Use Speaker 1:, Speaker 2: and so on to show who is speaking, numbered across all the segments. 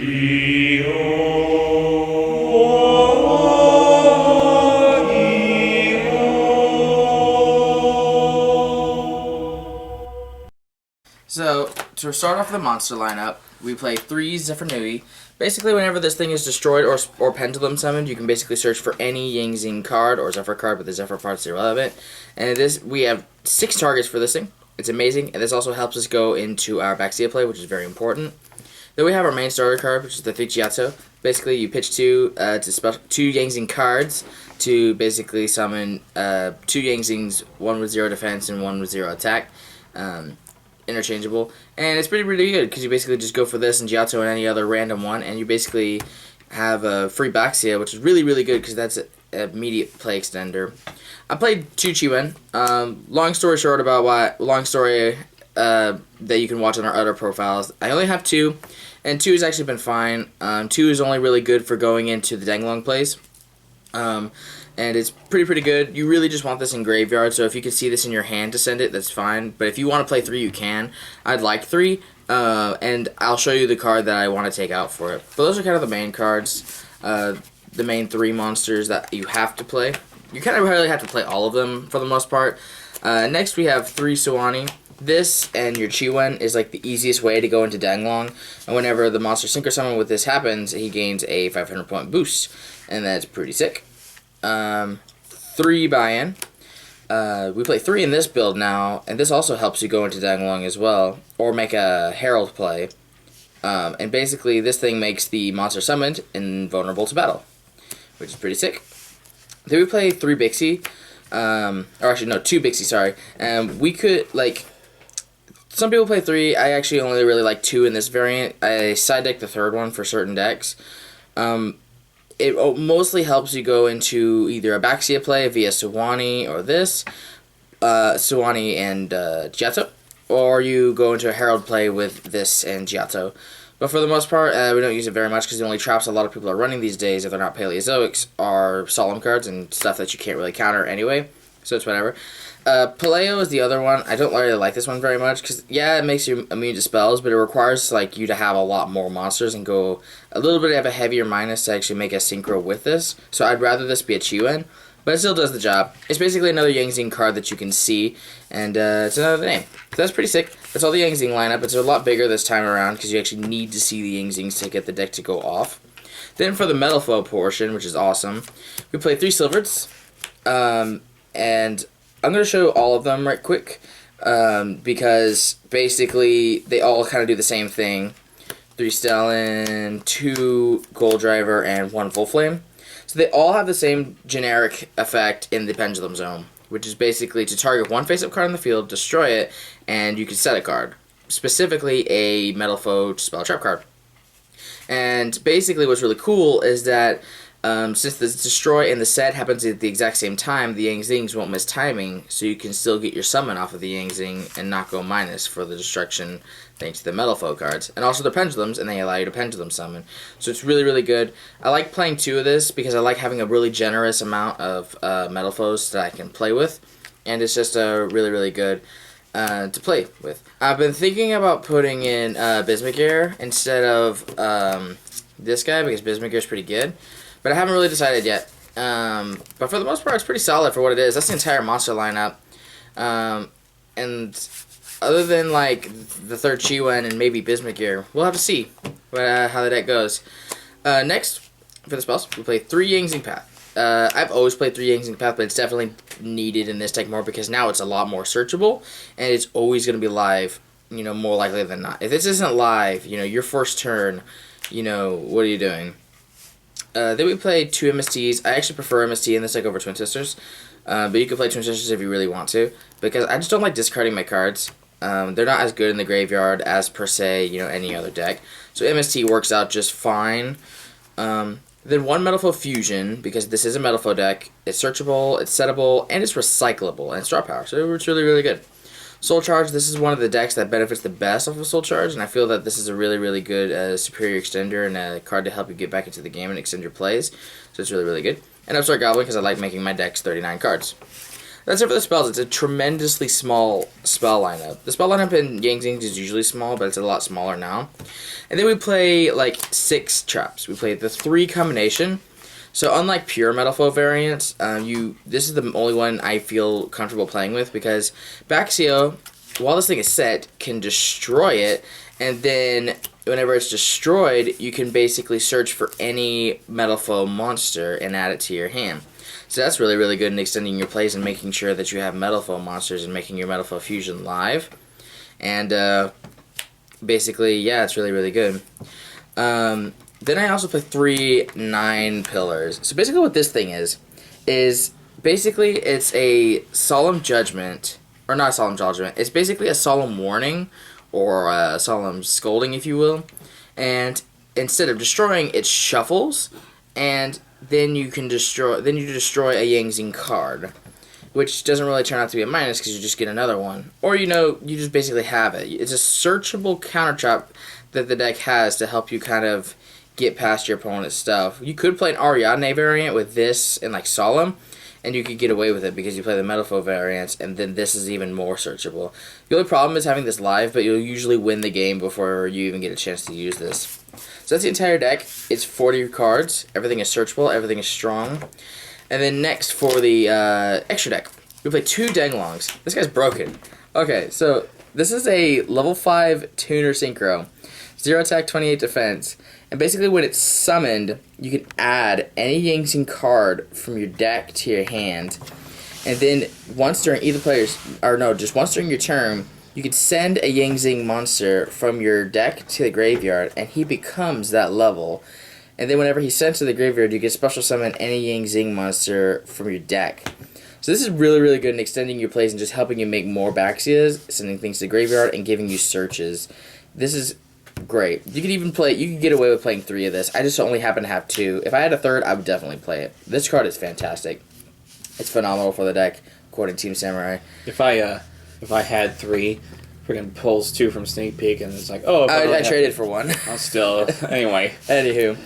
Speaker 1: So, to start off the monster lineup, we play 3 Zephyr. Basically, whenever this thing is destroyed or pendulum summoned, you can basically search for any Yang Zing card or Zephyr card with the Zephyr parts irrelevant. And we have 6 targets for this thing. It's amazing, and this also helps us go into our Baxia play, which is very important. Then we have our main starter card, which is the Thichiato. Basically, you pitch 2 Yang Zing cards to basically summon 2 Yang Zings, 1 with 0 defense and 1 with 0 attack. Interchangeable, and it's really good because you basically just go for this and Giotto and any other random one, and you basically have a free Baxia, which is really good because that's an immediate play extender. I played 2 Chiwen. Long story short about why, that you can watch on our other profiles. I only have 2, and 2 has actually been fine. 2 is only really good for going into the Danglong plays. And it's pretty good. You really just want this in graveyard, so if you can see this in your hand to send it, that's fine. But if you want to play 3, you can. I'd like 3, and I'll show you the card that I want to take out for it. But those are kind of the main cards, the main 3 monsters that you have to play. You kind of really have to play all of them for the most part. Next we have 3 Suwani. This and your Chiwen is like the easiest way to go into Danglong, and whenever the monster Synchro Summon with this happens, he gains a 500 point boost, and that's pretty sick. 3 buy-in. We play 3 in this build now, and this also helps you go into Danglong as well, or make a Herald play. And basically, this thing makes the monster summoned invulnerable to battle, which is pretty sick. Then we play 3 Bixie, or actually no, 2 Bixie, sorry. We could, like, some people play 3, I actually only really like 2 in this variant. I side deck the 3rd one for certain decks. It mostly helps you go into either a Baxia play via Suwani or this, Suwani and Giotto, or you go into a Herald play with this and Giotto. But for the most part, we don't use it very much because the only traps a lot of people are running these days, if they're not Paleozoics, are Solemn cards and stuff that you can't really counter anyway, so it's whatever. Paleo is the other one. I don't really like this one very much because, yeah, it makes you immune to spells, but it requires like you to have a lot more monsters and go a little bit of a heavier minus to actually make a synchro with this. So I'd rather this be a Chiwen, but it still does the job. It's basically another Yang Zing card that you can see, and it's another name. So that's pretty sick. That's all the Yang Zing lineup. It's a lot bigger this time around because you actually need to see the Yang Zings to get the deck to go off. Then for the Metalfoe portion, which is awesome, we play 3 Silvereds, and I'm going to show all of them right quick, because basically they all kind of do the same thing. 3 Stellan, 2 Gold Driver, and 1 Full Flame. So they all have the same generic effect in the Pendulum Zone, which is basically to target 1 face-up card in the field, destroy it, and you can set a card. Specifically a Metalfoe Spell Trap card. And basically what's really cool is that since the destroy and the set happens at the exact same time, the Yang Zings won't miss timing, so you can still get your summon off of the Yang Zing and not go minus for the destruction thanks to the Metalfoe cards. And also the pendulums, and they allow you to pendulum summon. So it's really good. I like playing 2 of this because I like having a really generous amount of Metalfoes that I can play with, and it's just really good to play with. I've been thinking about putting in Bismugear instead of this guy because Bismugear is pretty good. But I haven't really decided yet. But for the most part, it's pretty solid for what it is. That's the entire monster lineup. And other than, like, the 3rd Chiwen and maybe Bismugear, we'll have to see how the deck goes. Next, for the spells, we play 3 Yang Zing Path. I've always played 3 Yang Zing Path, but it's definitely needed in this deck more because now it's a lot more searchable, and it's always going to be live, you know, more likely than not. If this isn't live, you know, your first turn, you know, what are you doing? Then we played 2 MSTs. I actually prefer MST in this deck over Twin Sisters. But you can play Twin Sisters if you really want to. Because I just don't like discarding my cards. They're not as good in the graveyard as, per se, you know, any other deck. So MST works out just fine. Then 1 Metalfoe Fusion, because this is a Metalfoe deck. It's searchable, it's settable, and it's recyclable, and it's draw power. So it's really good. Soul Charge, this is one of the decks that benefits the best off of Soul Charge, and I feel that this is a really good superior extender and a card to help you get back into the game and extend your plays. So it's really good. And Upstart Goblin, because I like making my decks 39 cards. That's it for the spells. It's a tremendously small spell lineup. The spell lineup in Yang Zing is usually small, but it's a lot smaller now. And then we play like 6 traps. We play the 3 combination. So unlike pure Metalfoe variants, this is the only one I feel comfortable playing with because Baxio, while this thing is set, can destroy it, and then whenever it's destroyed, you can basically search for any Metalfoe monster and add it to your hand. So that's really, really good in extending your plays and making sure that you have Metalfoe monsters and making your Metalfoe fusion live. And basically, yeah, it's really, really good. Then I also play 3 9 pillars. So basically what this thing is basically it's a solemn judgment, or not a solemn judgment, it's basically a solemn warning, or a solemn scolding, if you will. And instead of destroying, it shuffles, and then you destroy a Yang Zing card, which doesn't really turn out to be a minus because you just get another one. Or, you just basically have it. It's a searchable counter trap that the deck has to help you kind of get past your opponent's stuff. You could play an Ariadne variant with this and like Solemn, and you could get away with it because you play the Metalfoe variants, and then this is even more searchable. The only problem is having this live, but you'll usually win the game before you even get a chance to use this. So that's the entire deck. It's 40 cards. Everything is searchable. Everything is strong. And then next for the extra deck, we play 2 Denglongs. This guy's broken. Okay, so this is a level 5 tuner synchro. 0 attack, 28 defense. And basically when it's summoned, you can add any Yang Zing card from your deck to your hand. And then once during once during your turn, you can send a Yang Zing monster from your deck to the graveyard, and he becomes that level. And then whenever he's sent to the graveyard, you can special summon any Yang Zing monster from your deck. So this is really, really good in extending your plays and just helping you make more Baxias, sending things to the graveyard, and giving you searches. This is great. You could get away with playing 3 of this. I just only happen to have 2. If I had a third, I would definitely play it. This card is fantastic. It's phenomenal for the deck, according to Team Samurai.
Speaker 2: If I had 3, freaking pulls 2 from Sneak Peek, and it's like, oh,
Speaker 1: I traded for 1.
Speaker 2: I'll still, anyway.
Speaker 1: Anywho,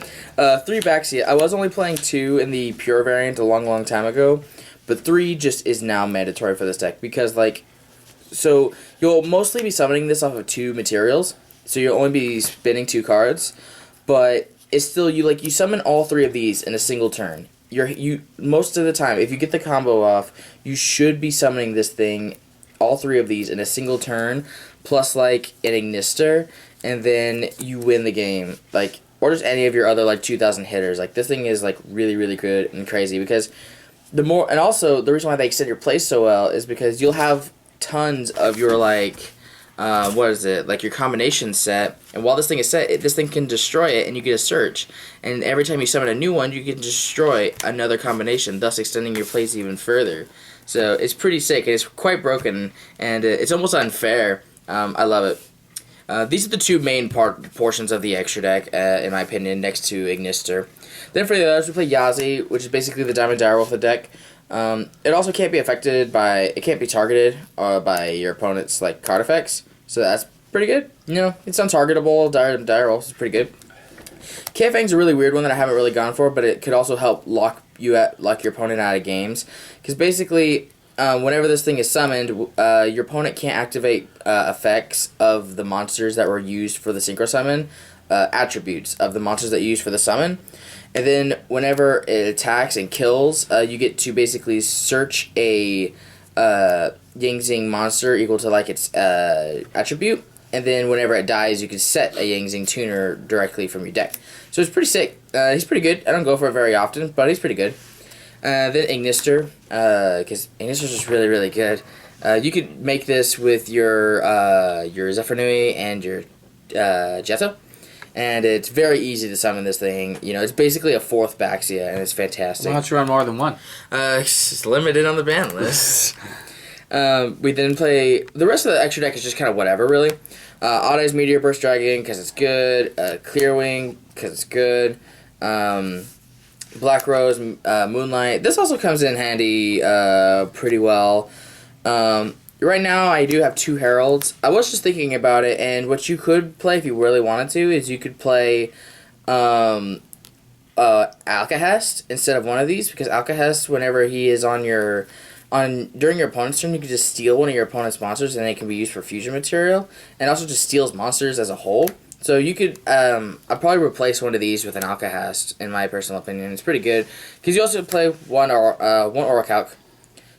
Speaker 1: 3 Baxia. I was only playing 2 in the pure variant a long, long time ago, but 3 just is now mandatory for this deck because, so you'll mostly be summoning this off of 2 materials, so you'll only be spinning 2 cards, but it's still you summon all 3 of these in a single turn. You most of the time, if you get the combo off, you should be summoning this thing, all 3 of these in a single turn, plus an Ignister, and then you win the game. Or just any of your other 2,000 hitters. This thing is really, really good and crazy because and also the reason why they extend your play so well is because you'll have tons of your your combination set, and while this thing is set, this thing can destroy it, and you get a search. And every time you summon a new one, you can destroy another combination, thus extending your plays even further. So it's pretty sick, and it's quite broken, and it's almost unfair. I love it. These are the 2 main portions of the extra deck, in my opinion, next to Ignister. Then for the others, we play Yazi, which is basically the Diamond Direwolf of the deck. It also can't be it can't be targeted by your opponent's card effects, so that's pretty good. It's untargetable. Direwolf is pretty good. K-Fang's a really weird one that I haven't really gone for, but it could also help lock your opponent out of games, because basically whenever this thing is summoned, your opponent can't activate effects of the monsters that were used for the synchro summon, attributes of the monsters that you used for the summon. And then whenever it attacks and kills, you get to basically search a Yang Zing monster equal to its attribute. And then whenever it dies, you can set a Yang Zing tuner directly from your deck. So it's pretty sick. He's pretty good. I don't go for it very often, but he's pretty good. Then Ignister, because Ignister's just really, really good. You could make this with your Zephyrnui and your Jetto. And it's very easy to summon this thing. It's basically a 4th Baxia, and it's fantastic.
Speaker 2: Why don't you run more than 1?
Speaker 1: It's just limited on the ban list. We then play... The rest of the extra deck is just kind of whatever, really. Odd Eyes Meteor Burst Dragon, because it's good. Clearwing, because it's good. Black Rose, Moonlight. This also comes in handy pretty well. Right now, I do have 2 Heralds. I was just thinking about it, and what you could play if you really wanted to is you could play Alcahest instead of one of these, because Alcahest, whenever he is on your during your opponent's turn, you can just steal one of your opponent's monsters, and it can be used for fusion material, and also just steals monsters as a whole. So you could, I'd probably replace one of these with an Alcahast, in my personal opinion. It's pretty good, because you also play one Orichalc.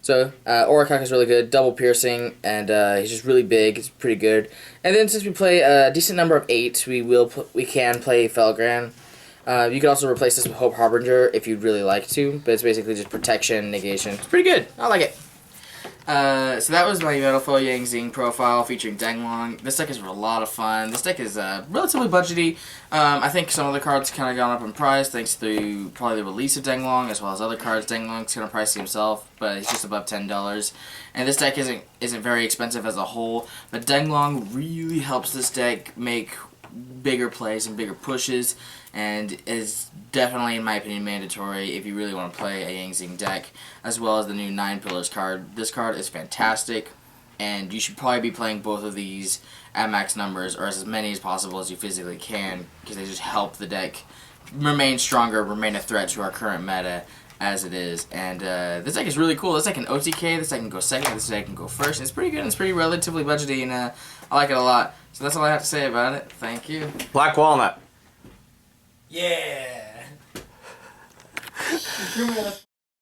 Speaker 1: So, Orichalc is really good, double piercing, and he's just really big. It's pretty good. And then since we play a decent number of 8, we can play Felgran. You could also replace this with Hope Harbinger if you'd really like to, but it's basically just protection, negation. It's pretty good. I like it. So that was my Metalfoe Yang Zing profile featuring Denglong. This deck is a lot of fun. This deck is relatively budgety. I think some of the cards kind of gone up in price thanks to probably the release of Denglong as well as other cards. Denglong's kind of pricey himself, but he's just above $10. And this deck isn't very expensive as a whole, but Denglong really helps this deck make bigger plays and bigger pushes, and is definitely, in my opinion, mandatory if you really want to play a Yang Zing deck, as well as the new 9 Pillars card. This card is fantastic, and you should probably be playing both of these at max numbers, or as many as possible as you physically can, because they just help the deck remain stronger, remain a threat to our current meta as it is. And this deck is really cool. This deck can OTK, this deck can go second, this deck can go first, and it's pretty good, and it's pretty relatively budgety, and I like it a lot. So that's all I have to say about it. Thank you.
Speaker 3: Black Walnut.
Speaker 1: Yeah!